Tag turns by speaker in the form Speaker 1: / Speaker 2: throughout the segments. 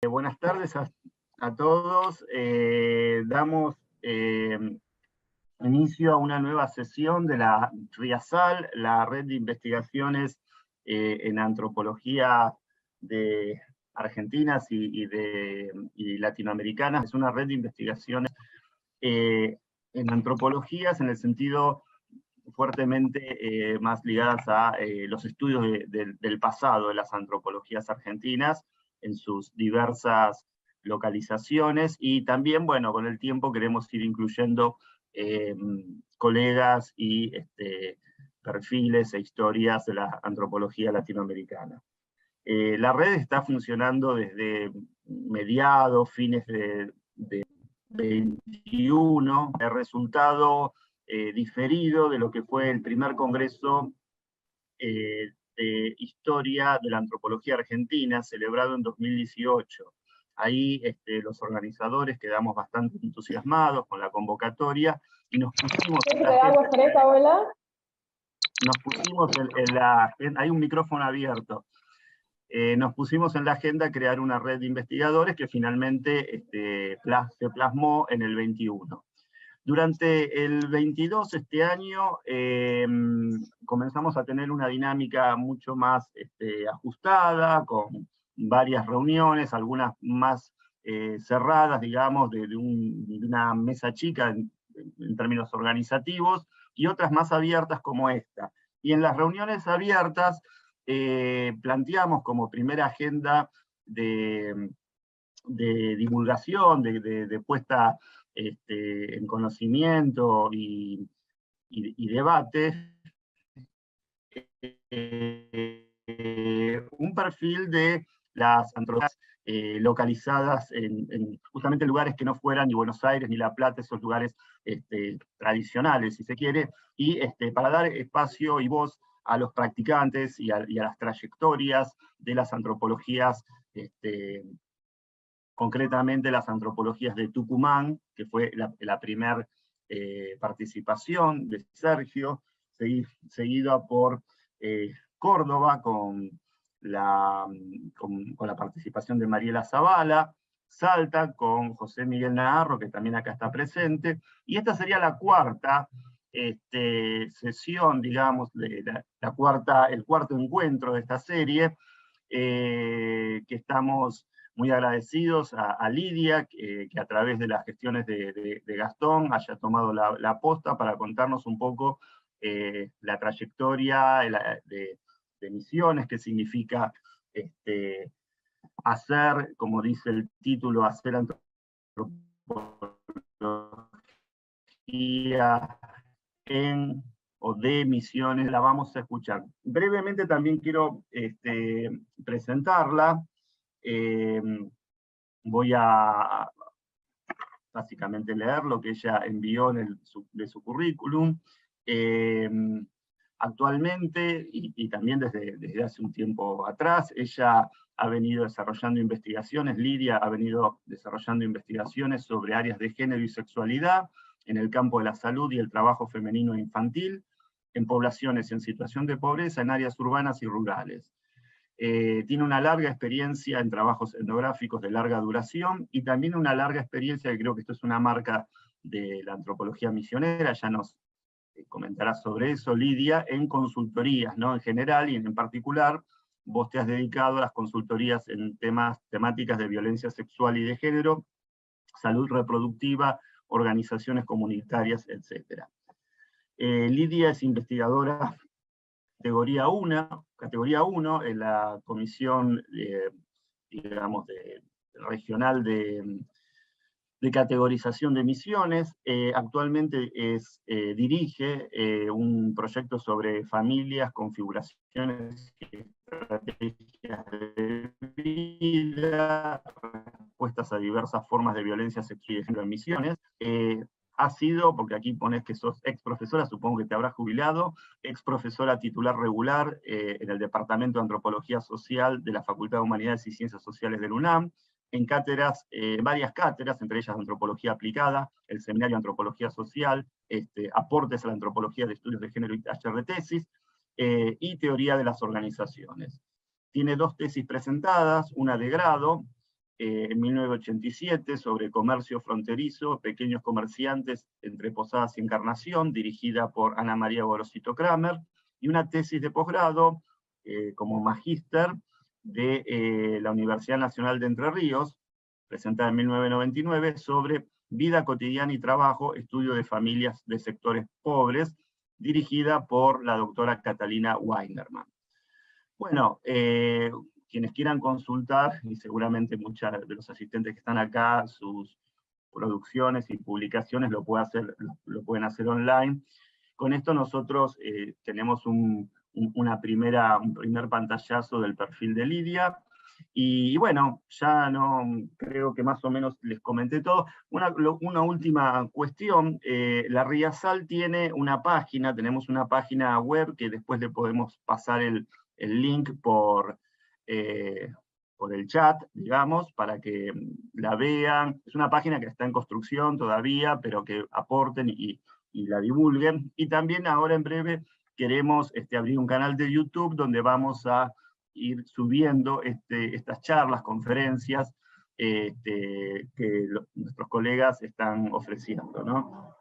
Speaker 1: Buenas tardes a todos. Damos inicio a una nueva sesión de la RIASAL, la Red de Investigaciones en Antropología de Argentinas y Latinoamericanas. Es una red de investigaciones en antropologías en el sentido fuertemente más ligadas a los estudios del pasado de las antropologías argentinas en sus diversas localizaciones, y también, bueno, con el tiempo queremos ir incluyendo colegas y perfiles e historias de la antropología latinoamericana. La red está funcionando desde mediados, fines de 21, el resultado diferido de lo que fue el primer congreso de historia de la antropología argentina, celebrado en 2018. Ahí los organizadores quedamos bastante entusiasmados con la convocatoria y nos pusimos en la agenda. Nos pusimos en la agenda, hay un micrófono abierto. Nos pusimos en la agenda crear una red de investigadores que finalmente se plasmó en el 21. Durante el 22, este año, comenzamos a tener una dinámica mucho más ajustada, con varias reuniones, algunas más cerradas, digamos, de una mesa chica en términos organizativos, y otras más abiertas como esta. Y en las reuniones abiertas planteamos como primera agenda de divulgación, de puesta en conocimiento y debate, un perfil de las antropologías localizadas justamente en lugares que no fueran ni Buenos Aires ni La Plata, esos lugares tradicionales, si se quiere, y para dar espacio y voz a los practicantes y a las trayectorias de las antropologías, concretamente las antropologías de Tucumán, que fue la primera participación de Sergio, seguida por Córdoba con la participación de Mariela Zavala, Salta con José Miguel Naharro, que también acá está presente, y esta sería la cuarta sesión, digamos, el cuarto encuentro de esta serie, que estamos muy agradecidos a Lidia, que a través de las gestiones de Gastón haya tomado la posta para contarnos un poco la trayectoria de Misiones, qué significa hacer, como dice el título, hacer antropología en o de Misiones. La vamos a escuchar. Brevemente también quiero presentarla. Voy a básicamente leer lo que ella envió de su currículum. Actualmente, y también desde hace un tiempo atrás, ella ha venido desarrollando investigaciones, Lidia ha venido desarrollando investigaciones sobre áreas de género y sexualidad en el campo de la salud y el trabajo femenino e infantil, en poblaciones en situación de pobreza, en áreas urbanas y rurales. Tiene una larga experiencia en trabajos etnográficos de larga duración, y también una larga experiencia, que creo que esto es una marca de la antropología misionera, ya nos comentará sobre eso Lidia, en consultorías, ¿no? En general y en particular, vos te has dedicado a las consultorías en temáticas de violencia sexual y de género, salud reproductiva, organizaciones comunitarias, etc. Lidia es investigadora categoría 1 en la comisión digamos, regional de categorización de Misiones. Actualmente dirige un proyecto sobre familias, configuraciones y estrategias de vida, respuestas a diversas formas de violencia sexual y de género en Misiones. Ha sido, porque aquí pones que sos ex profesora, supongo que te habrás jubilado, ex profesora titular regular en el Departamento de Antropología Social de la Facultad de Humanidades y Ciencias Sociales del UNAM, en cátedras, varias cátedras, entre ellas Antropología Aplicada, el Seminario de Antropología Social, Aportes a la Antropología de Estudios de Género y taller de tesis, y Teoría de las Organizaciones. Tiene 2 tesis presentadas, una de grado, en 1987 sobre comercio fronterizo, pequeños comerciantes entre Posadas y Encarnación, dirigida por Ana María Gorosito Kramer, y una tesis de posgrado como magíster de la Universidad Nacional de Entre Ríos, presentada en 1999, sobre vida cotidiana y trabajo, estudio de familias de sectores pobres, dirigida por la doctora Catalina Weinerman. Bueno, quienes quieran consultar, y seguramente muchos de los asistentes que están acá, sus producciones y publicaciones lo pueden hacer online. Con esto nosotros tenemos un primer pantallazo del perfil de Lidia, y bueno, ya no creo que más o menos les comenté todo. Una última cuestión, la Riasal tiene una página, tenemos una página web que después le podemos pasar el link por el chat, digamos, para que la vean. Es una página que está en construcción todavía, pero que aporten y la divulguen. Y también ahora en breve queremos abrir un canal de YouTube donde vamos a ir subiendo estas charlas, conferencias que nuestros colegas están ofreciendo, ¿no?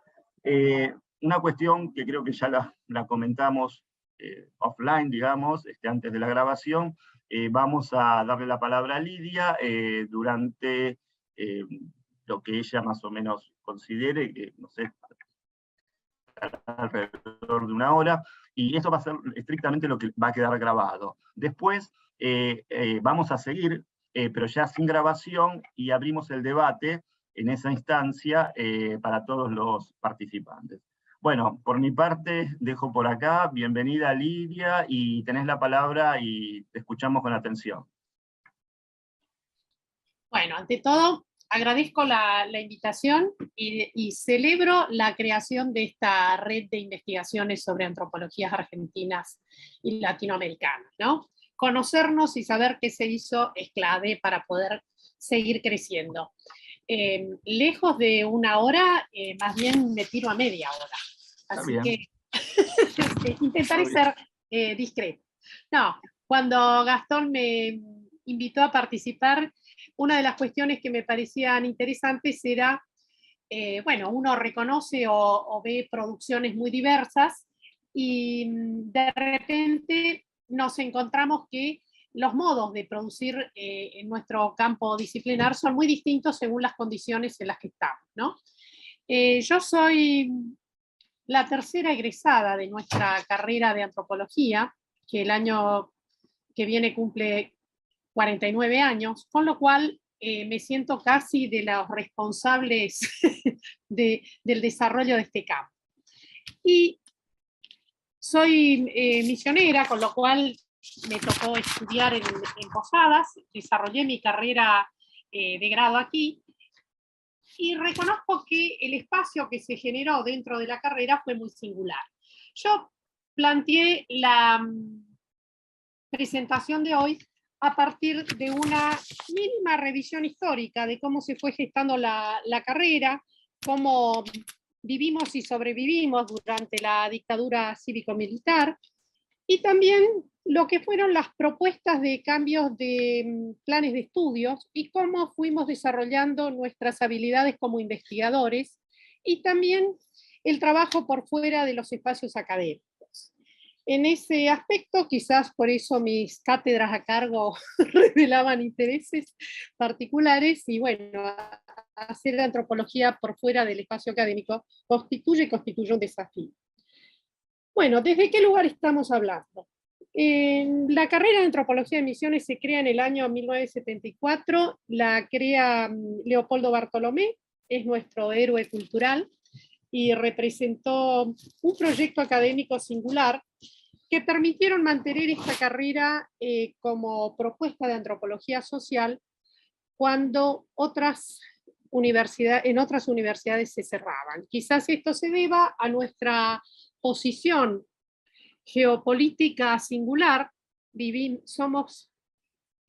Speaker 1: Una cuestión que creo que ya la comentamos offline, digamos, antes de la grabación, vamos a darle la palabra a Lidia durante lo que ella más o menos considere, que no sé, alrededor de 1 hora, y eso va a ser estrictamente lo que va a quedar grabado. Después vamos a seguir, pero ya sin grabación, y abrimos el debate en esa instancia para todos los participantes. Bueno, por mi parte, dejo por acá. Bienvenida, Lidia, y tenés la palabra y te escuchamos con atención.
Speaker 2: Bueno, ante todo, agradezco la invitación y celebro la creación de esta red de investigaciones sobre antropologías argentinas y latinoamericanas, ¿no? Conocernos y saber qué se hizo es clave para poder seguir creciendo. Lejos de 1 hora, más bien me tiro a media hora. Así que intentaré ser discreto. No, cuando Gastón me invitó a participar, una de las cuestiones que me parecían interesantes era, bueno, uno reconoce o ve producciones muy diversas y de repente nos encontramos que los modos de producir en nuestro campo disciplinar son muy distintos según las condiciones en las que estamos, ¿no? Yo soy la tercera egresada de nuestra carrera de antropología, que el año que viene cumple 49 años, con lo cual me siento casi de los responsables del desarrollo de este campo. Y soy misionera, con lo cual me tocó estudiar en Posadas, desarrollé mi carrera de grado aquí, y reconozco que el espacio que se generó dentro de la carrera fue muy singular. Yo planteé la presentación de hoy a partir de una mínima revisión histórica de cómo se fue gestando la carrera, cómo vivimos y sobrevivimos durante la dictadura cívico-militar, y también lo que fueron las propuestas de cambios de planes de estudios y cómo fuimos desarrollando nuestras habilidades como investigadores, y también el trabajo por fuera de los espacios académicos. En ese aspecto, quizás por eso mis cátedras a cargo revelaban intereses particulares, y bueno, hacer antropología por fuera del espacio académico constituye un desafío. Bueno, ¿desde qué lugar estamos hablando? La carrera de antropología de misiones se crea en el año 1974, la crea Leopoldo Bartolomé, es nuestro héroe cultural, y representó un proyecto académico singular que permitieron mantener esta carrera como propuesta de antropología social cuando en otras universidades se cerraban. Quizás esto se deba a nuestra posición geopolítica singular. Somos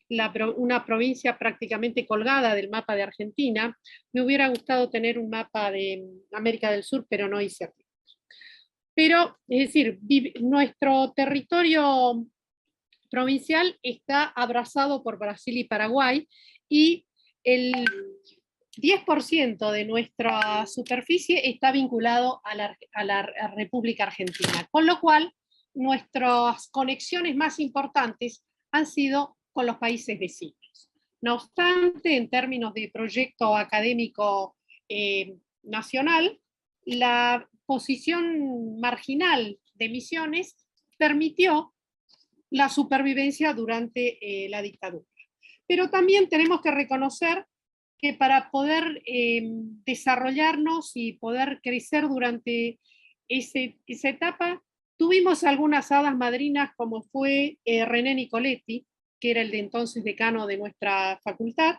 Speaker 2: una provincia prácticamente colgada del mapa de Argentina. Me hubiera gustado tener un mapa de América del Sur, pero no hice artículos. Pero, es decir, nuestro territorio provincial está abrazado por Brasil y Paraguay, y el 10% de nuestra superficie está vinculado a la República Argentina, con lo cual nuestras conexiones más importantes han sido con los países vecinos. No obstante, en términos de proyecto académico nacional, la posición marginal de Misiones permitió la supervivencia durante la dictadura. Pero también tenemos que reconocer que para poder desarrollarnos y poder crecer durante esa etapa, tuvimos algunas hadas madrinas como fue René Nicoletti, que era el de entonces decano de nuestra facultad,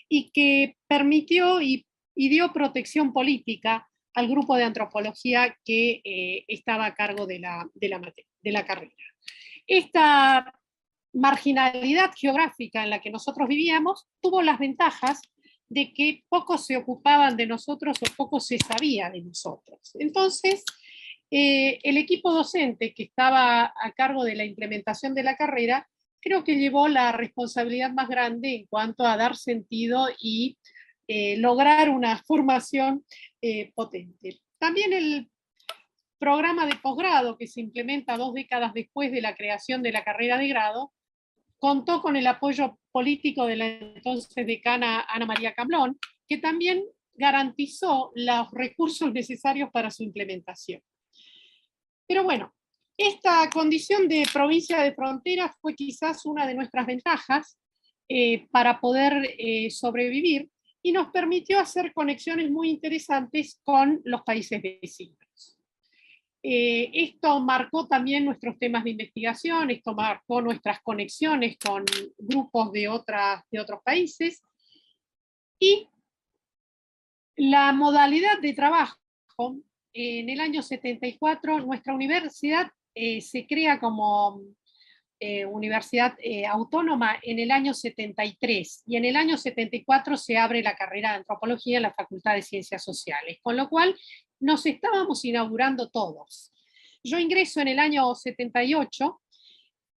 Speaker 2: y que permitió y dio protección política al grupo de antropología que estaba a cargo de la carrera. Esta marginalidad geográfica en la que nosotros vivíamos tuvo las ventajas de que pocos se ocupaban de nosotros o poco se sabía de nosotros. Entonces, el equipo docente que estaba a cargo de la implementación de la carrera, creo que llevó la responsabilidad más grande en cuanto a dar sentido y lograr una formación potente. También el programa de posgrado, que se implementa 2 décadas después de la creación de la carrera de grado, contó con el apoyo político de la entonces decana Ana María Camblón, que también garantizó los recursos necesarios para su implementación. Pero bueno, esta condición de provincia de frontera fue quizás una de nuestras ventajas para poder sobrevivir y nos permitió hacer conexiones muy interesantes con los países vecinos. Esto marcó también nuestros temas de investigación, esto marcó nuestras conexiones con grupos de otros países, y la modalidad de trabajo, en el año 74, nuestra universidad se crea como universidad autónoma en el año 73, y en el año 74 se abre la carrera de antropología en la Facultad de Ciencias Sociales, con lo cual nos estábamos inaugurando todos. Yo ingreso en el año 78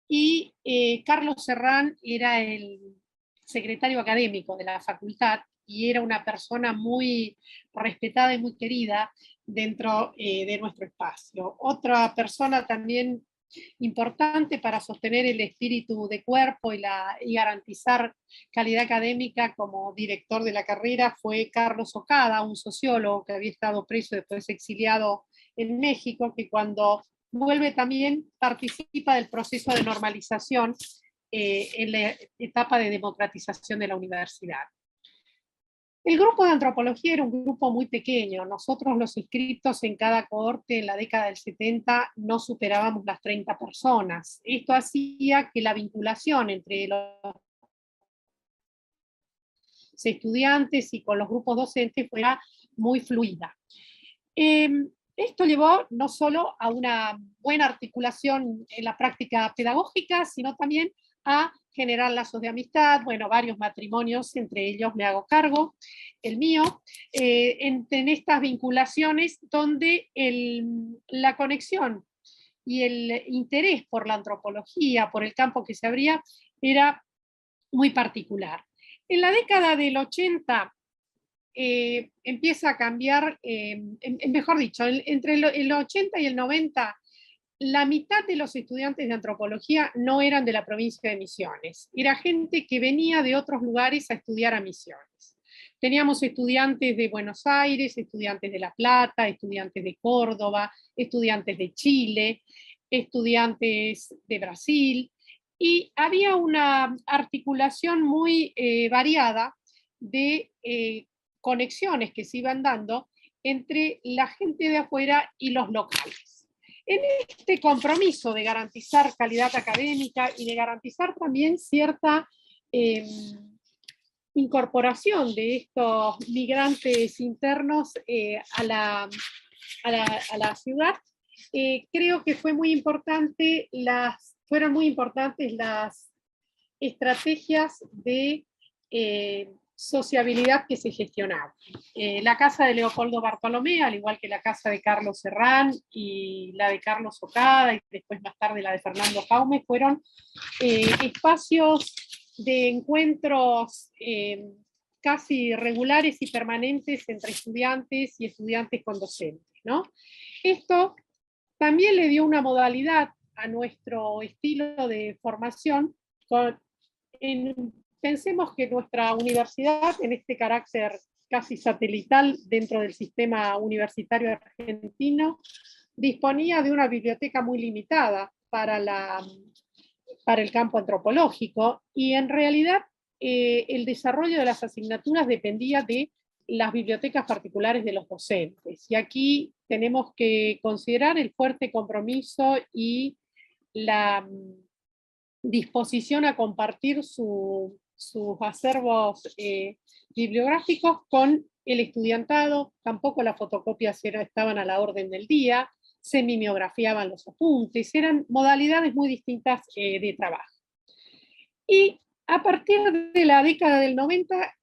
Speaker 2: y Carlos Serrán era el secretario académico de la facultad y era una persona muy respetada y muy querida dentro de nuestro espacio. Otra persona también importante para sostener el espíritu de cuerpo y garantizar calidad académica como director de la carrera fue Carlos Ocada, un sociólogo que había estado preso y después exiliado en México, que cuando vuelve también participa del proceso de normalización en la etapa de democratización de la universidad. El grupo de antropología era un grupo muy pequeño. Nosotros los inscritos en cada cohorte en la década del 70 no superábamos las 30 personas. Esto hacía que la vinculación entre los estudiantes y con los grupos docentes fuera muy fluida. Esto llevó no solo a una buena articulación en la práctica pedagógica, sino también a generar lazos de amistad, bueno, varios matrimonios, entre ellos me hago cargo, el mío, en estas vinculaciones donde la conexión y el interés por la antropología, por el campo que se abría, era muy particular. En la década del 80 empieza a cambiar, mejor dicho, entre el 80 y el 90, la mitad de los estudiantes de antropología no eran de la provincia de Misiones. Era gente que venía de otros lugares a estudiar a Misiones. Teníamos estudiantes de Buenos Aires, estudiantes de La Plata, estudiantes de Córdoba, estudiantes de Chile, estudiantes de Brasil, y había una articulación muy variada de conexiones que se iban dando entre la gente de afuera y los locales. En este compromiso de garantizar calidad académica y de garantizar también cierta incorporación de estos migrantes internos a la ciudad, creo que fueron muy importantes las estrategias de sociabilidad que se gestionaba. La casa de Leopoldo Bartolomé, al igual que la casa de Carlos Serrán y la de Carlos Ocada, y después más tarde la de Fernando Jaume, fueron espacios de encuentros casi regulares y permanentes entre estudiantes y estudiantes con docentes, ¿no? Esto también le dio una modalidad a nuestro estilo de formación. Pensemos que nuestra universidad, en este carácter casi satelital dentro del sistema universitario argentino, disponía de una biblioteca muy limitada para el campo antropológico, y en realidad el desarrollo de las asignaturas dependía de las bibliotecas particulares de los docentes. Y aquí tenemos que considerar el fuerte compromiso y la disposición a compartir sus acervos bibliográficos con el estudiantado. Tampoco las fotocopias estaban a la orden del día, se mimeografiaban los apuntes, eran modalidades muy distintas de trabajo. Y a partir de la década del 90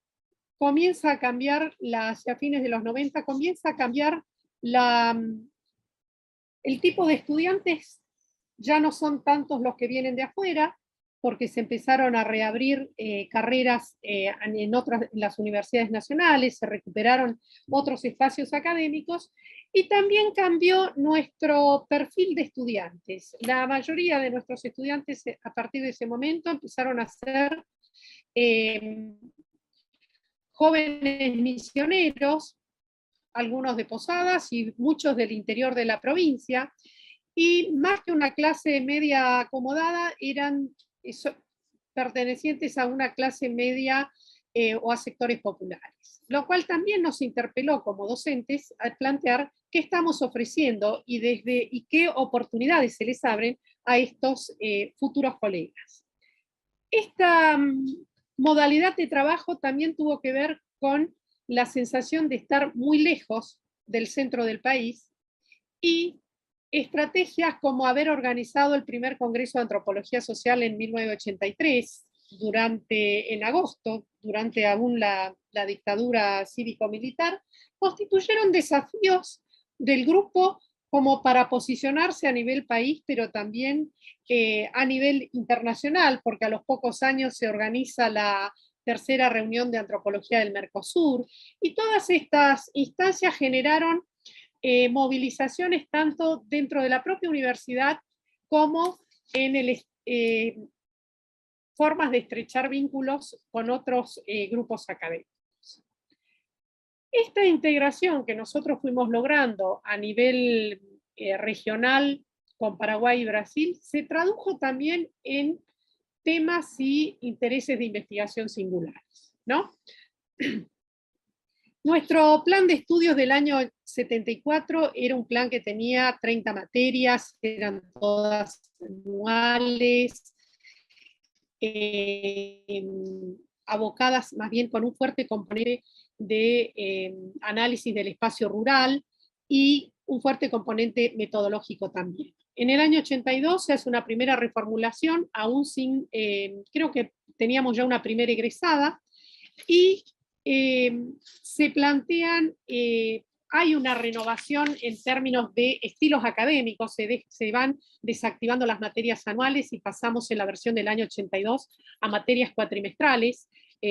Speaker 2: comienza a cambiar, hacia fines de los 90, comienza a cambiar el tipo de estudiantes. Ya no son tantos los que vienen de afuera, porque se empezaron a reabrir carreras en las universidades nacionales, se recuperaron otros espacios académicos, y también cambió nuestro perfil de estudiantes. La mayoría de nuestros estudiantes a partir de ese momento empezaron a ser jóvenes misioneros, algunos de Posadas y muchos del interior de la provincia, y más que una clase media acomodada, eran pertenecientes a una clase media o a sectores populares. Lo cual también nos interpeló como docentes al plantear qué estamos ofreciendo y qué oportunidades se les abren a estos futuros colegas. Esta modalidad de trabajo también tuvo que ver con la sensación de estar muy lejos del centro del país, y estrategias como haber organizado el primer Congreso de Antropología Social en 1983, en agosto, durante aún la dictadura cívico-militar, constituyeron desafíos del grupo como para posicionarse a nivel país, pero también a nivel internacional, porque a los pocos años se organiza la tercera reunión de antropología del Mercosur, y todas estas instancias generaron movilizaciones tanto dentro de la propia universidad como en formas de estrechar vínculos con otros grupos académicos. Esta integración que nosotros fuimos logrando a nivel regional con Paraguay y Brasil se tradujo también en temas y intereses de investigación singulares, ¿no? Nuestro plan de estudios del año 74 era un plan que tenía 30 materias, eran todas anuales, abocadas más bien con un fuerte componente de análisis del espacio rural y un fuerte componente metodológico también. En el año 82 se hace una primera reformulación, aún sin, creo que teníamos ya una primera egresada, y se plantean, hay una renovación en términos de estilos académicos, se van desactivando las materias anuales y pasamos en la versión del año 82 a materias cuatrimestrales,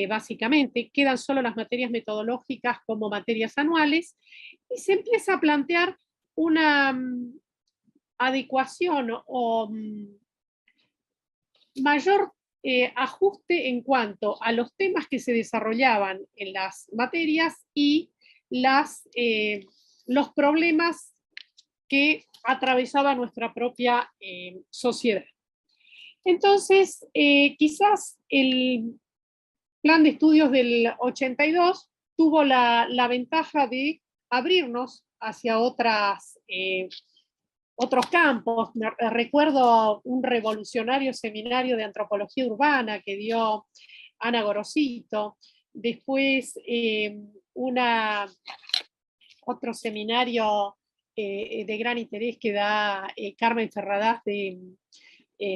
Speaker 2: básicamente, quedan solo las materias metodológicas como materias anuales, y se empieza a plantear una adecuación o mayor ajuste en cuanto a los temas que se desarrollaban en las materias y los problemas que atravesaba nuestra propia sociedad. Entonces, quizás el plan de estudios del 82 tuvo la ventaja de abrirnos hacia otros campos. Recuerdo un revolucionario seminario de antropología urbana que dio Ana Gorosito, después otro seminario de gran interés que da Carmen Ferradas de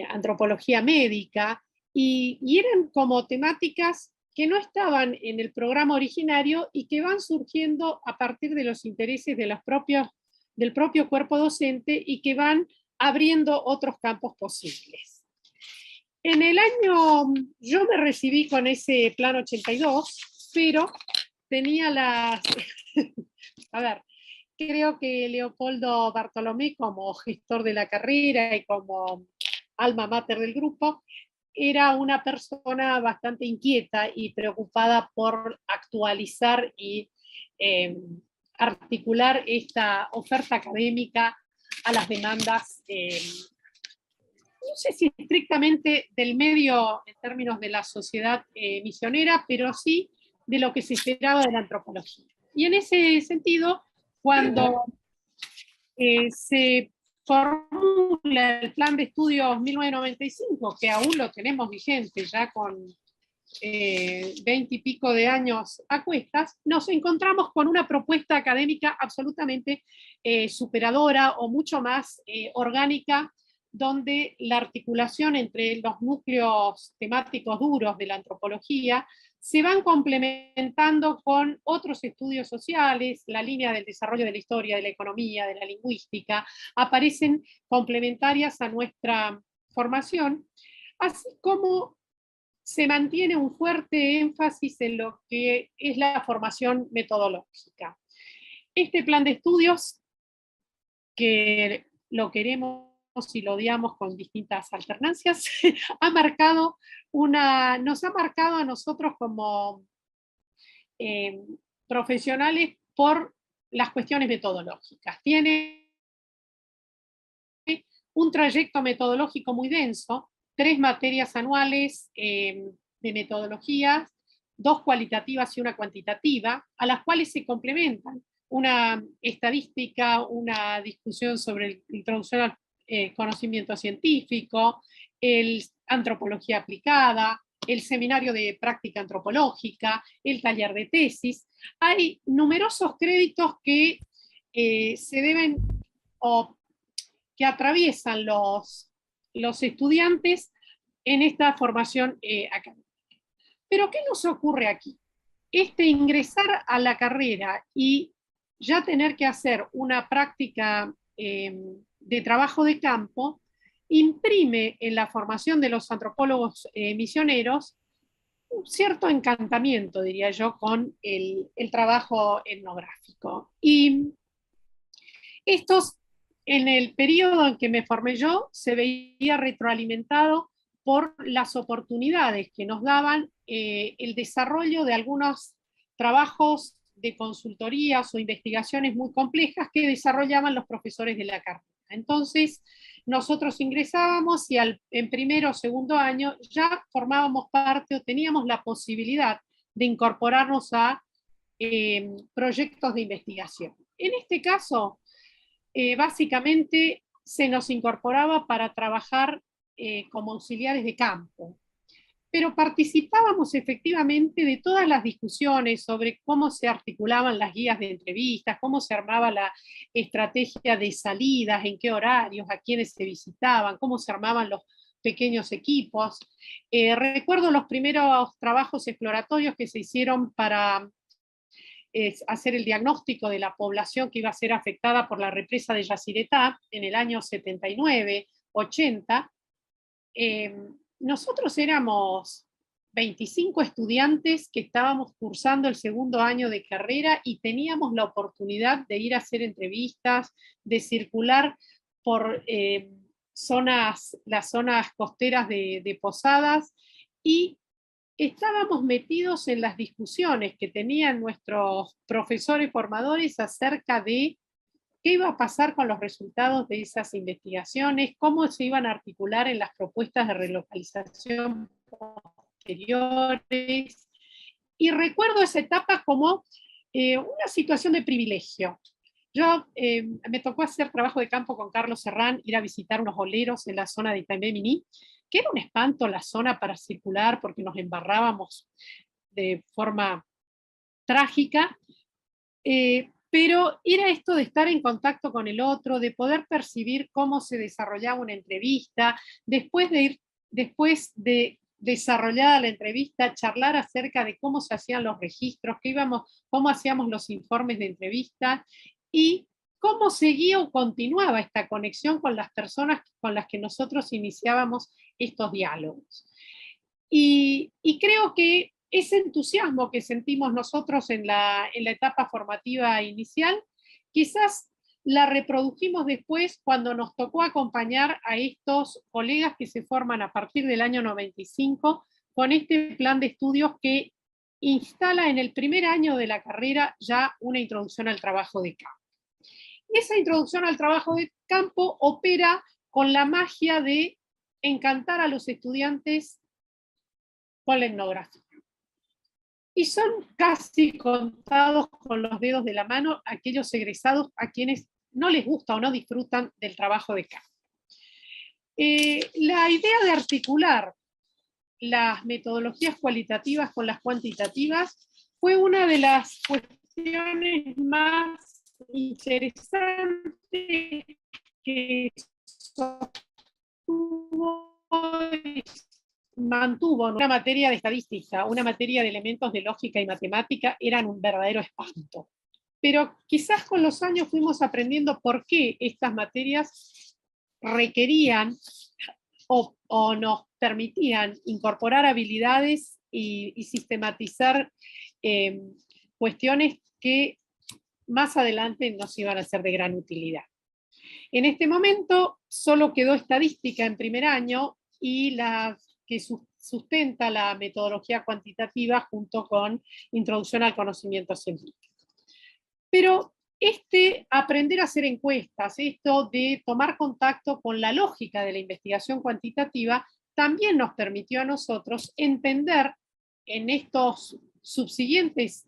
Speaker 2: antropología médica, y eran como temáticas que no estaban en el programa originario y que van surgiendo a partir de los intereses de del propio cuerpo docente y que van abriendo otros campos posibles. En el año, yo me recibí con ese plan 82, pero tenía las... A ver, creo que Leopoldo Bartolomé, como gestor de la carrera y como alma mater del grupo, era una persona bastante inquieta y preocupada por actualizar y articular esta oferta académica a las demandas, no sé si estrictamente del medio en términos de la sociedad misionera, pero sí de lo que se esperaba de la antropología. Y en ese sentido, cuando se formula el plan de estudios 1995, que aún lo tenemos vigente ya con 20 y pico de años a cuestas, nos encontramos con una propuesta académica absolutamente superadora o mucho más orgánica, donde la articulación entre los núcleos temáticos duros de la antropología se van complementando con otros estudios sociales, la línea del desarrollo de la historia, de la economía, de la lingüística, aparecen complementarias a nuestra formación, así como se mantiene un fuerte énfasis en lo que es la formación metodológica. Este plan de estudios, que lo queremos y lo odiamos con distintas alternancias, nos ha marcado a nosotros como profesionales por las cuestiones metodológicas. Tiene un trayecto metodológico muy denso, 3 materias anuales de metodologías, 2 cualitativas y una cuantitativa, a las cuales se complementan una estadística, una discusión sobre introducción al conocimiento científico, el antropología aplicada, el seminario de práctica antropológica, el taller de tesis. Hay numerosos créditos que se deben o que atraviesan los estudiantes en esta formación académica. Pero ¿qué nos ocurre aquí? Ingresar a la carrera y ya tener que hacer una práctica de trabajo de campo imprime en la formación de los antropólogos misioneros un cierto encantamiento, diría yo, con el trabajo etnográfico. Y estos, en el periodo en que me formé yo, se veía retroalimentado por las oportunidades que nos daban el desarrollo de algunos trabajos de consultorías o investigaciones muy complejas que desarrollaban los profesores de la carrera. Entonces, nosotros ingresábamos y en primero o segundo año ya formábamos parte o teníamos la posibilidad de incorporarnos a proyectos de investigación. En este caso, básicamente se nos incorporaba para trabajar como auxiliares de campo, pero participábamos efectivamente de todas las discusiones sobre cómo se articulaban las guías de entrevistas, cómo se armaba la estrategia de salidas, en qué horarios, a quiénes se visitaban, cómo se armaban los pequeños equipos. Recuerdo los primeros trabajos exploratorios que se hicieron para hacer el diagnóstico de la población que iba a ser afectada por la represa de Yacyretá en el año 79, 80. Nosotros éramos 25 estudiantes que estábamos cursando el segundo año de carrera y teníamos la oportunidad de ir a hacer entrevistas, de circular por las zonas costeras de Posadas, y estábamos metidos en las discusiones que tenían nuestros profesores formadores acerca de qué iba a pasar con los resultados de esas investigaciones, cómo se iban a articular en las propuestas de relocalización posteriores. Y recuerdo esa etapa como una situación de privilegio. Yo me tocó hacer trabajo de campo con Carlos Serrán, ir a visitar unos oleros en la zona de Itaimé-Miní, que era un espanto la zona para circular porque nos embarrábamos de forma trágica, pero era esto de estar en contacto con el otro, de poder percibir cómo se desarrollaba una entrevista, después de desarrollada la entrevista, charlar acerca de cómo se hacían los registros, cómo hacíamos los informes de entrevista y cómo seguía o continuaba esta conexión con las personas con las que nosotros iniciábamos estos diálogos. Y creo que ese entusiasmo que sentimos nosotros en la etapa formativa inicial, quizás la reprodujimos después cuando nos tocó acompañar a estos colegas que se forman a partir del año 95 con este plan de estudios que instala en el primer año de la carrera ya una introducción al trabajo de campo. Esa introducción al trabajo de campo opera con la magia de encantar a los estudiantes con la etnografía. Y son casi contados con los dedos de la mano aquellos egresados a quienes no les gusta o no disfrutan del trabajo de campo. La idea de articular las metodologías cualitativas con las cuantitativas fue una de las cuestiones más interesantes que mantuvo. Una materia de estadística, una materia de elementos de lógica y matemática eran un verdadero espanto. Pero quizás con los años fuimos aprendiendo por qué estas materias requerían o nos permitían incorporar habilidades y sistematizar cuestiones que más adelante nos iban a ser de gran utilidad. En este momento solo quedó estadística en primer año y la que sustenta la metodología cuantitativa junto con introducción al conocimiento científico. Pero aprender a hacer encuestas, esto de tomar contacto con la lógica de la investigación cuantitativa, también nos permitió a nosotros entender en estos subsiguientes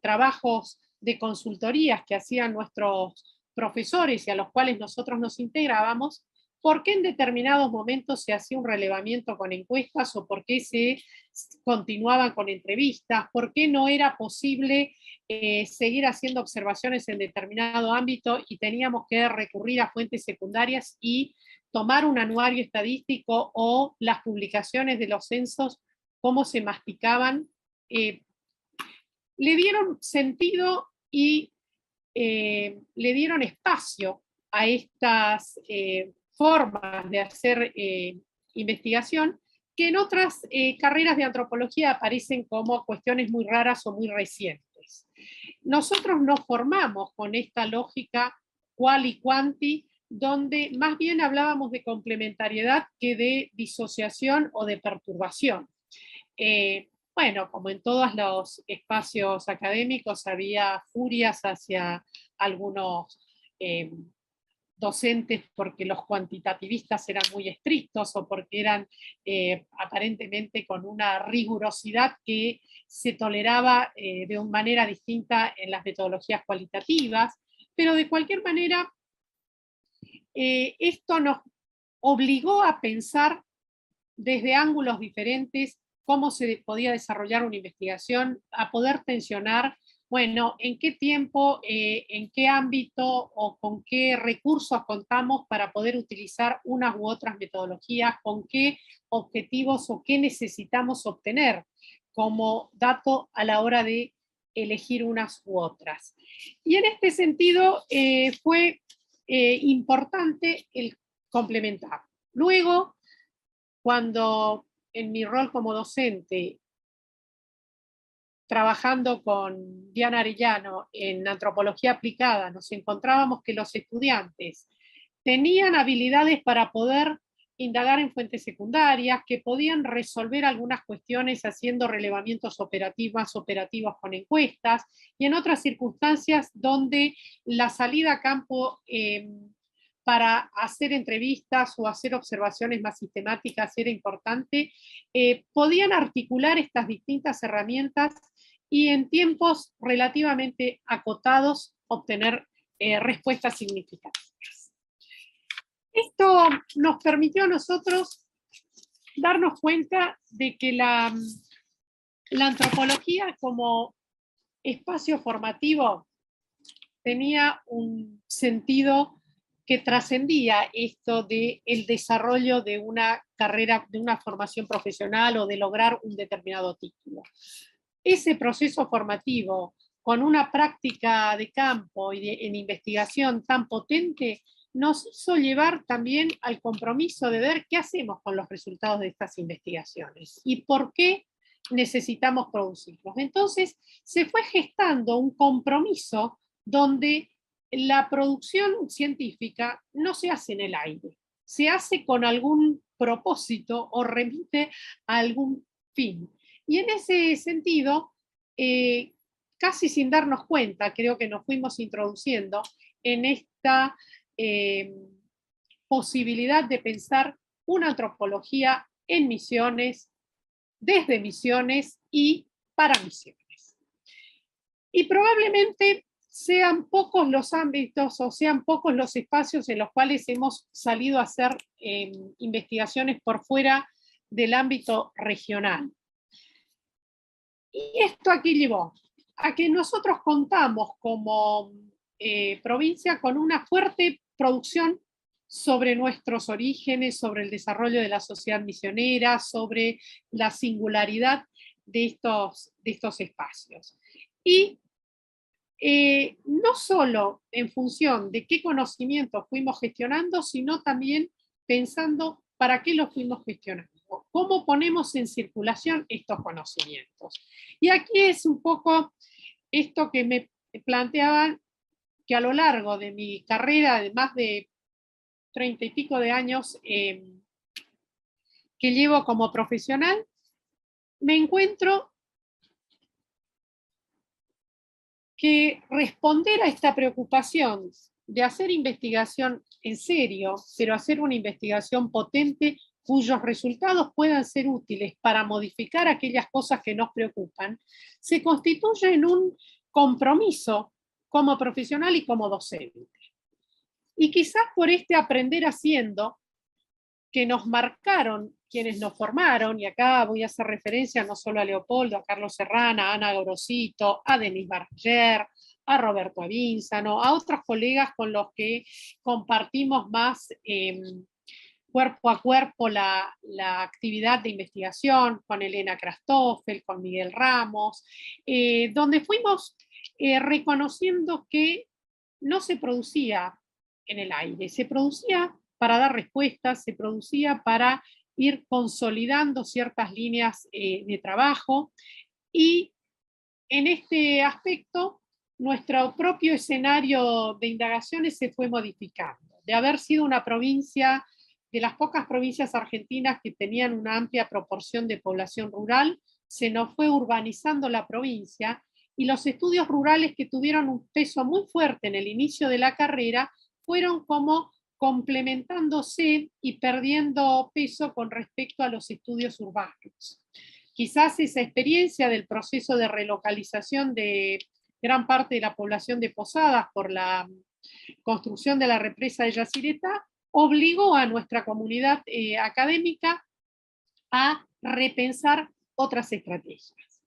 Speaker 2: trabajos de consultorías que hacían nuestros profesores y a los cuales nosotros nos integrábamos, por qué en determinados momentos se hacía un relevamiento con encuestas o por qué se continuaban con entrevistas, por qué no era posible seguir haciendo observaciones en determinado ámbito y teníamos que recurrir a fuentes secundarias y tomar un anuario estadístico o las publicaciones de los censos, cómo se masticaban. Le dieron sentido y le dieron espacio a estas formas de hacer investigación que en otras carreras de antropología aparecen como cuestiones muy raras o muy recientes. Nosotros nos formamos con esta lógica qual y quanti, donde más bien hablábamos de complementariedad que de disociación o de perturbación. Bueno, como en todos los espacios académicos, había furias hacia algunos docentes porque los cuantitativistas eran muy estrictos o porque eran aparentemente con una rigurosidad que se toleraba de una manera distinta en las metodologías cualitativas, pero de cualquier manera esto nos obligó a pensar desde ángulos diferentes cómo se podía desarrollar una investigación, a poder tensionar, bueno, en qué tiempo, en qué ámbito o con qué recursos contamos para poder utilizar unas u otras metodologías, con qué objetivos o qué necesitamos obtener como dato a la hora de elegir unas u otras. Y en este sentido fue importante el complementar. Luego, cuando en mi rol como docente, trabajando con Diana Arellano en antropología aplicada, nos encontrábamos que los estudiantes tenían habilidades para poder indagar en fuentes secundarias, que podían resolver algunas cuestiones haciendo relevamientos operativos con encuestas, y en otras circunstancias donde la salida a campo para hacer entrevistas o hacer observaciones más sistemáticas era importante, podían articular estas distintas herramientas y en tiempos relativamente acotados obtener respuestas significativas. Esto nos permitió a nosotros darnos cuenta de que la antropología como espacio formativo tenía un sentido que trascendía esto del desarrollo de una carrera, de una formación profesional o de lograr un determinado título. Ese proceso formativo, con una práctica de campo y en investigación tan potente, nos hizo llevar también al compromiso de ver qué hacemos con los resultados de estas investigaciones y por qué necesitamos producirlos. Entonces se fue gestando un compromiso donde la producción científica no se hace en el aire, se hace con algún propósito o remite a algún fin. Y en ese sentido, casi sin darnos cuenta, creo que nos fuimos introduciendo en esta posibilidad de pensar una antropología en misiones, desde misiones y para misiones. Y probablemente sean pocos los ámbitos o sean pocos los espacios en los cuales hemos salido a hacer investigaciones por fuera del ámbito regional. Y esto aquí llevó a que nosotros contamos como provincia con una fuerte producción sobre nuestros orígenes, sobre el desarrollo de la sociedad misionera, sobre la singularidad de estos espacios. Y no solo en función de qué conocimientos fuimos gestionando, sino también pensando para qué los fuimos gestionando, cómo ponemos en circulación estos conocimientos. Y aquí es un poco esto que me planteaban, que a lo largo de mi carrera de más de 30 y pico de años que llevo como profesional, me encuentro que responder a esta preocupación de hacer investigación en serio, pero hacer una investigación potente cuyos resultados puedan ser útiles para modificar aquellas cosas que nos preocupan, se constituye en un compromiso como profesional y como docente. Y quizás por este aprender haciendo que nos marcaron quienes nos formaron, y acá voy a hacer referencia no solo a Leopoldo, a Carlos Serrana, a Ana Gorosito, a Denis Barger, a Roberto Avínzano, a otros colegas con los que compartimos más cuerpo a cuerpo la actividad de investigación, con Elena Krastoffel, con Miguel Ramos, donde fuimos reconociendo que no se producía en el aire, se producía para dar respuestas, se producía para ir consolidando ciertas líneas de trabajo, y en este aspecto nuestro propio escenario de indagaciones se fue modificando. De haber sido una provincia, de las pocas provincias argentinas que tenían una amplia proporción de población rural, se nos fue urbanizando la provincia, y los estudios rurales que tuvieron un peso muy fuerte en el inicio de la carrera fueron como complementándose y perdiendo peso con respecto a los estudios urbanos. Quizás esa experiencia del proceso de relocalización de gran parte de la población de Posadas por la construcción de la represa de Yacyretá obligó a nuestra comunidad académica a repensar otras estrategias.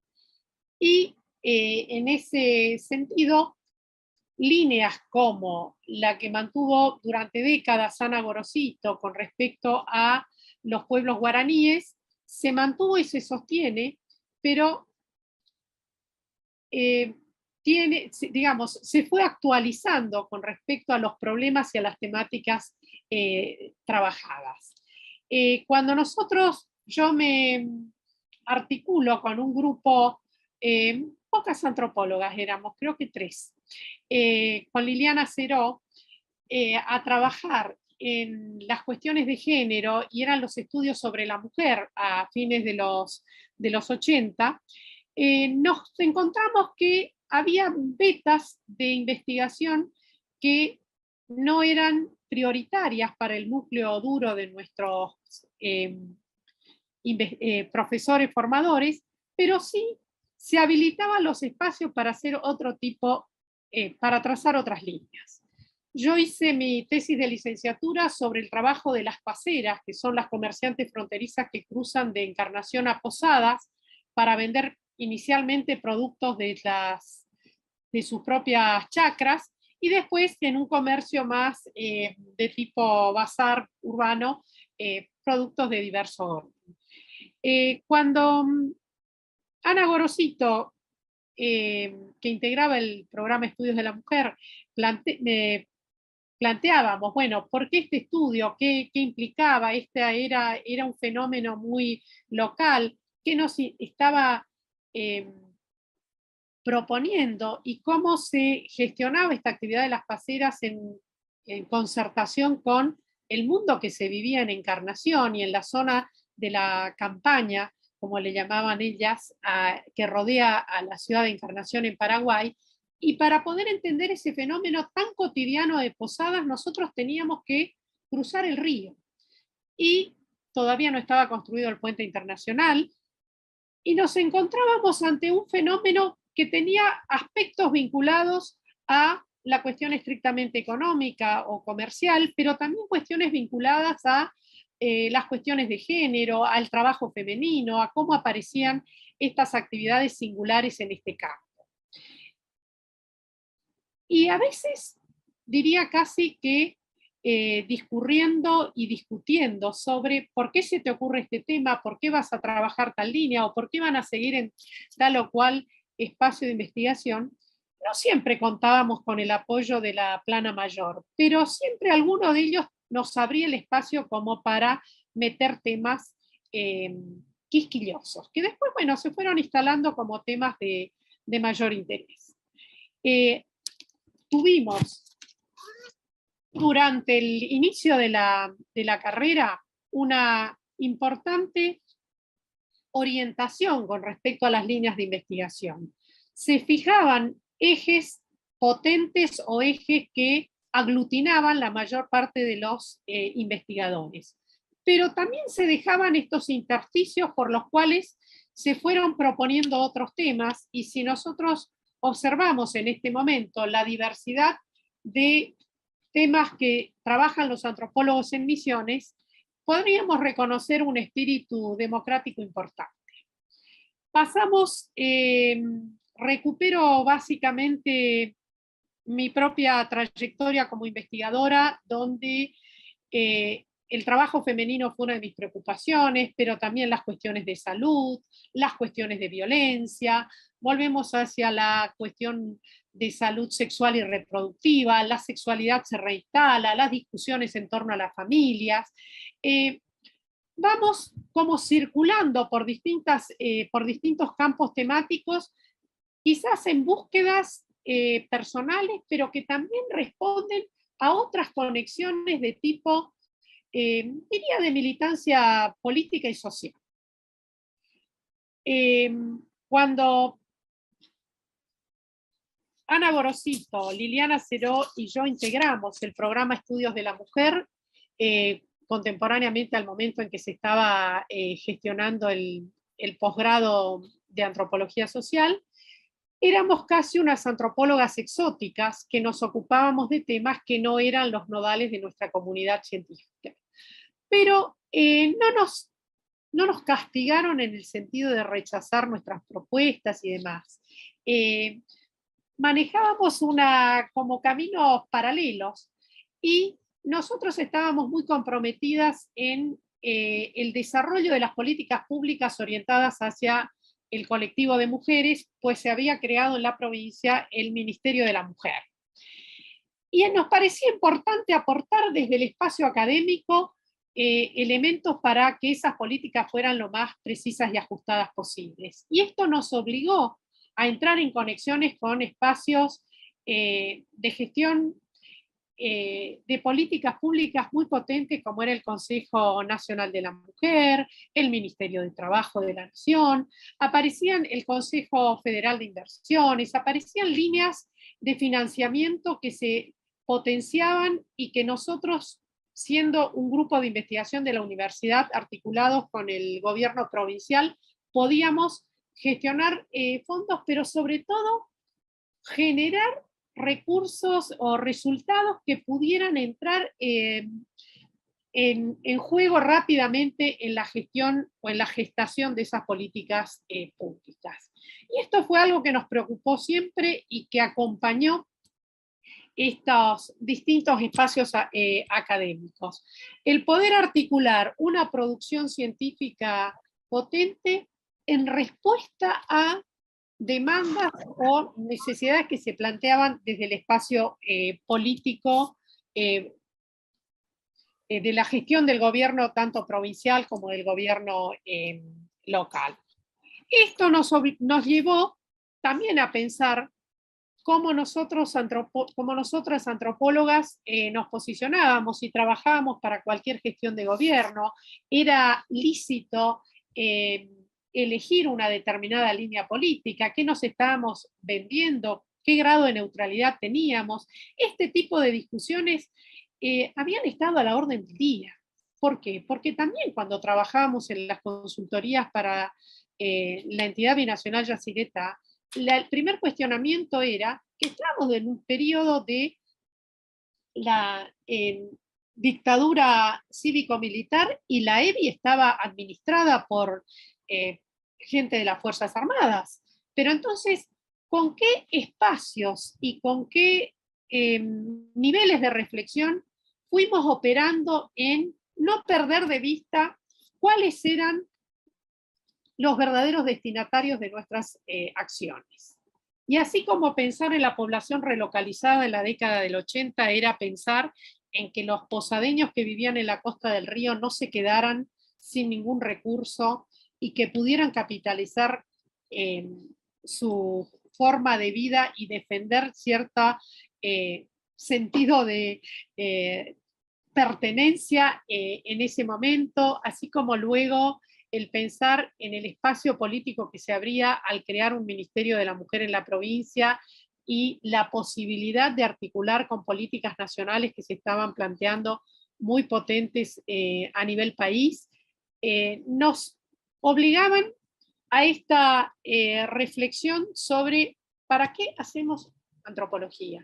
Speaker 2: Y en ese sentido, líneas como la que mantuvo durante décadas Ana Gorosito con respecto a los pueblos guaraníes, se mantuvo y se sostiene, pero digamos, se fue actualizando con respecto a los problemas y a las temáticas trabajadas. Cuando yo me articulo con un grupo, pocas antropólogas éramos, creo que 3, con Liliana Ceró, a trabajar en las cuestiones de género, y eran los estudios sobre la mujer a fines de los 80, nos encontramos que había vetas de investigación que no eran prioritarias para el núcleo duro de nuestros profesores formadores, pero sí se habilitaban los espacios para hacer otro tipo, para trazar otras líneas. Yo hice mi tesis de licenciatura sobre el trabajo de las paseras, que son las comerciantes fronterizas que cruzan de Encarnación a Posadas para vender inicialmente productos de sus propias chacras, y después en un comercio más de tipo bazar urbano, productos de diverso orden. Cuando Ana Gorosito, que integraba el programa Estudios de la Mujer, planteábamos, bueno, ¿por qué este estudio? ¿Qué implicaba? Era un fenómeno muy local. qué nos estaba proponiendo y cómo se gestionaba esta actividad de las paseras en concertación con el mundo que se vivía en Encarnación y en la zona de la campaña, como le llamaban ellas, que rodea a la ciudad de Encarnación en Paraguay. Y para poder entender ese fenómeno tan cotidiano de posadas, nosotros teníamos que cruzar el río. Y todavía no estaba construido el puente internacional, y nos encontrábamos ante un fenómeno que tenía aspectos vinculados a la cuestión estrictamente económica o comercial, pero también cuestiones vinculadas a las cuestiones de género, al trabajo femenino, a cómo aparecían estas actividades singulares en este campo. Y a veces diría casi que discurriendo y discutiendo sobre por qué se te ocurre este tema, por qué vas a trabajar tal línea o por qué van a seguir en tal o cual espacio de investigación, no siempre contábamos con el apoyo de la plana mayor, pero siempre alguno de ellos nos abría el espacio como para meter temas quisquillosos, que después, bueno, se fueron instalando como temas de mayor interés. Tuvimos durante el inicio de la carrera una importante orientación con respecto a las líneas de investigación. Se fijaban ejes potentes o ejes que aglutinaban la mayor parte de los investigadores. Pero también se dejaban estos intersticios por los cuales se fueron proponiendo otros temas, y si nosotros observamos en este momento la diversidad de temas que trabajan los antropólogos en Misiones, podríamos reconocer un espíritu democrático importante. Pasamos, recupero básicamente mi propia trayectoria como investigadora, donde el trabajo femenino fue una de mis preocupaciones, pero también las cuestiones de salud, las cuestiones de violencia. Volvemos hacia la cuestión de salud sexual y reproductiva, la sexualidad se reinstala, las discusiones en torno a las familias. Vamos como circulando por distintos campos temáticos, quizás en búsquedas personales, pero que también responden a otras conexiones de tipo, diría, de militancia política y social. Cuando Ana Gorosito, Liliana Ceró y yo integramos el programa Estudios de la Mujer, contemporáneamente al momento en que se estaba gestionando el posgrado de Antropología Social, éramos casi unas antropólogas exóticas que nos ocupábamos de temas que no eran los nodales de nuestra comunidad científica. Pero no nos castigaron en el sentido de rechazar nuestras propuestas y demás. Manejábamos como caminos paralelos, y nosotros estábamos muy comprometidas en el desarrollo de las políticas públicas orientadas hacia el colectivo de mujeres, pues se había creado en la provincia el Ministerio de la Mujer. Y nos parecía importante aportar desde el espacio académico elementos para que esas políticas fueran lo más precisas y ajustadas posibles. Y esto nos obligó a entrar en conexiones con espacios de gestión de políticas públicas muy potentes, como era el Consejo Nacional de la Mujer, el Ministerio de Trabajo de la Nación, aparecían el Consejo Federal de Inversiones, aparecían líneas de financiamiento que se potenciaban y que nosotros, siendo un grupo de investigación de la universidad articulados con el gobierno provincial, podíamos gestionar fondos, pero sobre todo generar recursos o resultados que pudieran entrar en juego rápidamente en la gestión o en la gestación de esas políticas públicas. Y esto fue algo que nos preocupó siempre y que acompañó estos distintos espacios académicos. El poder articular una producción científica potente en respuesta a demandas o necesidades que se planteaban desde el espacio político de la gestión del gobierno tanto provincial como del gobierno local. Esto nos llevó también a pensar cómo nosotras antropólogas nos posicionábamos y trabajábamos para cualquier gestión de gobierno. Era lícito elegir una determinada línea política, qué nos estábamos vendiendo, qué grado de neutralidad teníamos. Este tipo de discusiones habían estado a la orden del día. ¿Por qué? Porque también cuando trabajábamos en las consultorías para la entidad binacional Yacyretá, el primer cuestionamiento era que estamos en un periodo de la dictadura cívico-militar y la EBI estaba administrada por gente de las Fuerzas Armadas. Pero entonces, ¿con qué espacios y con qué niveles de reflexión fuimos operando en no perder de vista cuáles eran los verdaderos destinatarios de nuestras acciones? Y así como pensar en la población relocalizada en la década del 80 era pensar en que los posadeños que vivían en la costa del río no se quedaran sin ningún recurso y que pudieran capitalizar su forma de vida y defender cierto sentido de pertenencia en ese momento, así como luego el pensar en el espacio político que se abría al crear un Ministerio de la Mujer en la provincia y la posibilidad de articular con políticas nacionales que se estaban planteando muy potentes a nivel país, nos obligaban a esta reflexión sobre ¿para qué hacemos antropología?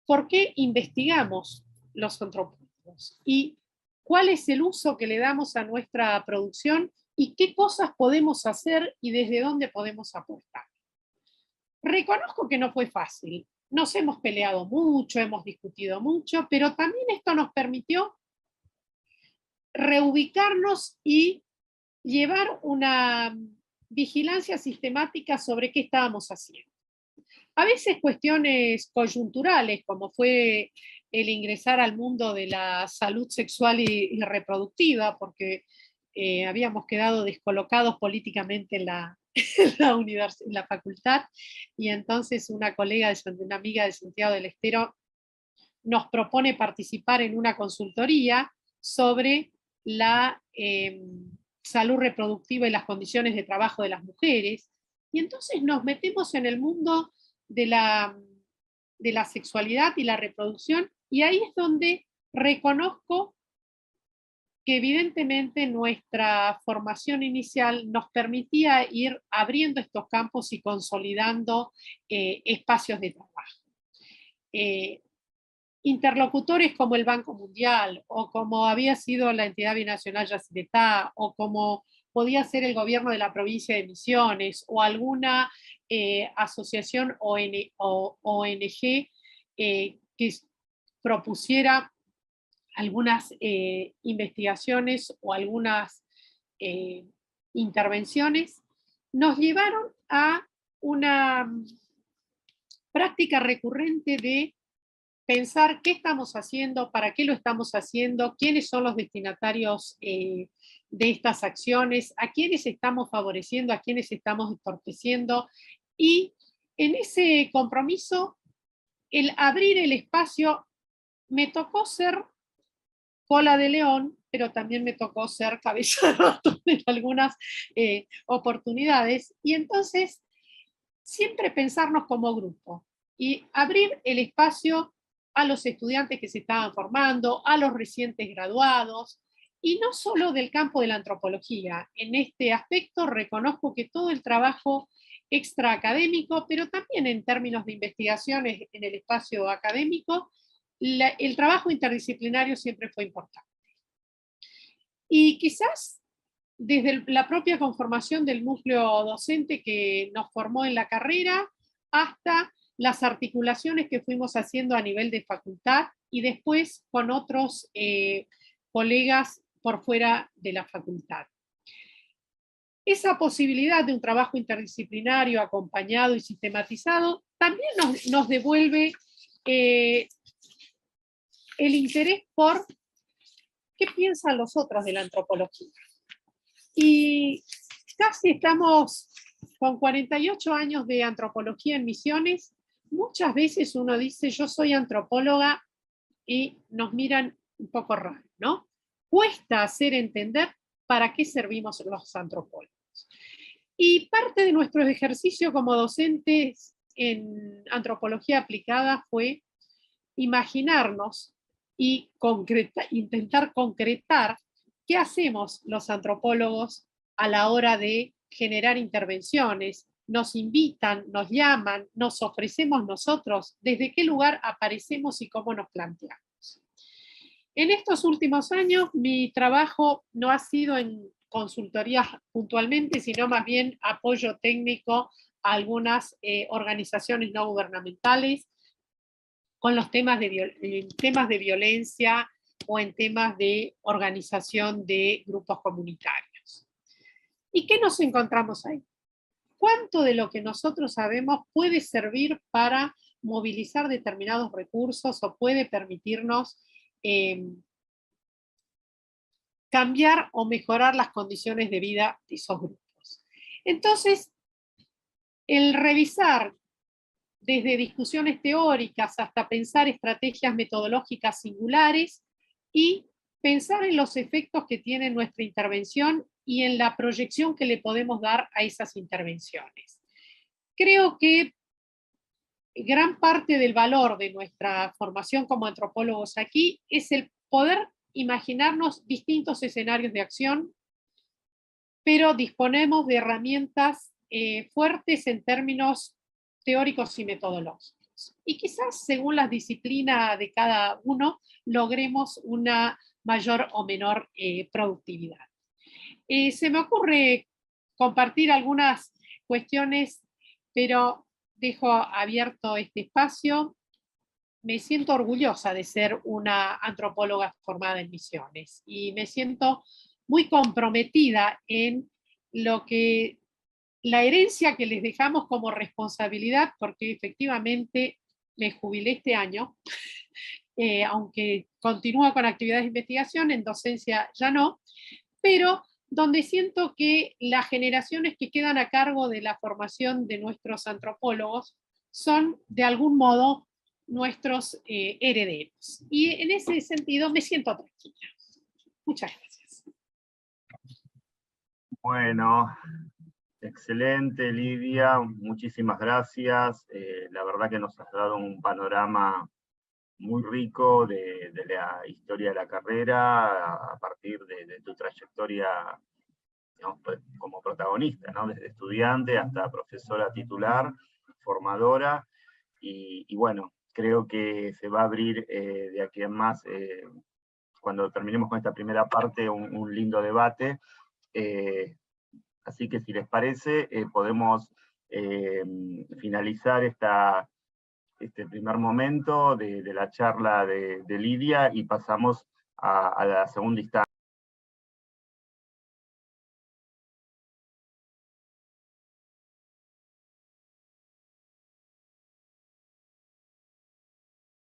Speaker 2: ¿Por qué investigamos los antropólogos? ¿Y cuál es el uso que le damos a nuestra producción? ¿Y qué cosas podemos hacer y desde dónde podemos aportar? Reconozco que no fue fácil. Nos hemos peleado mucho, hemos discutido mucho, pero también esto nos permitió reubicarnos y llevar una vigilancia sistemática sobre qué estábamos haciendo. A veces cuestiones coyunturales, como fue el ingresar al mundo de la salud sexual y reproductiva, porque habíamos quedado descolocados políticamente en la, en la facultad, y entonces una amiga de Santiago del Estero, nos propone participar en una consultoría sobre la salud reproductiva y las condiciones de trabajo de las mujeres, y entonces nos metemos en el mundo de la sexualidad y la reproducción, y ahí es donde reconozco que evidentemente nuestra formación inicial nos permitía ir abriendo estos campos y consolidando espacios de trabajo. Interlocutores como el Banco Mundial, o como había sido la entidad binacional Yacyretá, o como podía ser el gobierno de la provincia de Misiones, o alguna asociación o ONG que propusiera algunas investigaciones o algunas intervenciones, nos llevaron a una práctica recurrente de pensar qué estamos haciendo, para qué lo estamos haciendo, quiénes son los destinatarios de estas acciones, a quiénes estamos favoreciendo, a quiénes estamos entorpeciendo, y en ese compromiso, el abrir el espacio, me tocó ser cola de león, pero también me tocó ser cabeza de ratón en algunas oportunidades, y entonces siempre pensarnos como grupo y abrir el espacio a los estudiantes que se estaban formando, a los recientes graduados, y no solo del campo de la antropología. En este aspecto reconozco que todo el trabajo extraacadémico, pero también en términos de investigaciones en el espacio académico, el trabajo interdisciplinario siempre fue importante. Y quizás desde la propia conformación del núcleo docente que nos formó en la carrera, hasta las articulaciones que fuimos haciendo a nivel de facultad y después con otros colegas por fuera de la facultad. Esa posibilidad de un trabajo interdisciplinario acompañado y sistematizado también nos devuelve el interés por qué piensan los otros de la antropología. Y casi estamos con 48 años de antropología en Misiones. Muchas veces uno dice, yo soy antropóloga, y nos miran un poco raro, ¿no? Cuesta hacer entender para qué servimos los antropólogos. Y parte de nuestro ejercicio como docentes en antropología aplicada fue imaginarnos y intentar concretar qué hacemos los antropólogos a la hora de generar intervenciones. Nos invitan, nos llaman, nos ofrecemos nosotros, desde qué lugar aparecemos y cómo nos planteamos. En estos últimos años mi trabajo no ha sido en consultorías puntualmente, sino más bien apoyo técnico a algunas organizaciones no gubernamentales con los temas de violencia o en temas de organización de grupos comunitarios. ¿Y qué nos encontramos ahí? ¿Cuánto de lo que nosotros sabemos puede servir para movilizar determinados recursos o puede permitirnos cambiar o mejorar las condiciones de vida de esos grupos? Entonces, el revisar desde discusiones teóricas hasta pensar estrategias metodológicas singulares y pensar en los efectos que tiene nuestra intervención y en la proyección que le podemos dar a esas intervenciones. Creo que gran parte del valor de nuestra formación como antropólogos aquí es el poder imaginarnos distintos escenarios de acción, pero disponemos de herramientas fuertes en términos teóricos y metodológicos. Y quizás según la disciplina de cada uno logremos una mayor o menor productividad. Se me ocurre compartir algunas cuestiones, pero dejo abierto este espacio. Me siento orgullosa de ser una antropóloga formada en Misiones y me siento muy comprometida en lo que la herencia que les dejamos como responsabilidad, porque efectivamente me jubilé este año, aunque continúo con actividades de investigación, en docencia ya no, pero donde siento que las generaciones que quedan a cargo de la formación de nuestros antropólogos son de algún modo nuestros herederos. Y en ese sentido me siento tranquila. Muchas gracias.
Speaker 1: Bueno, excelente, Lidia, muchísimas gracias. La verdad que nos has dado un panorama muy rico de la historia de la carrera a partir de tu trayectoria, digamos, como protagonista, ¿no? Desde estudiante hasta profesora titular, formadora, y bueno, creo que se va a abrir de aquí en más, cuando terminemos con esta primera parte, un lindo debate. Así que si les parece, podemos finalizar este primer momento de la charla de Lidia y pasamos a la segunda instancia.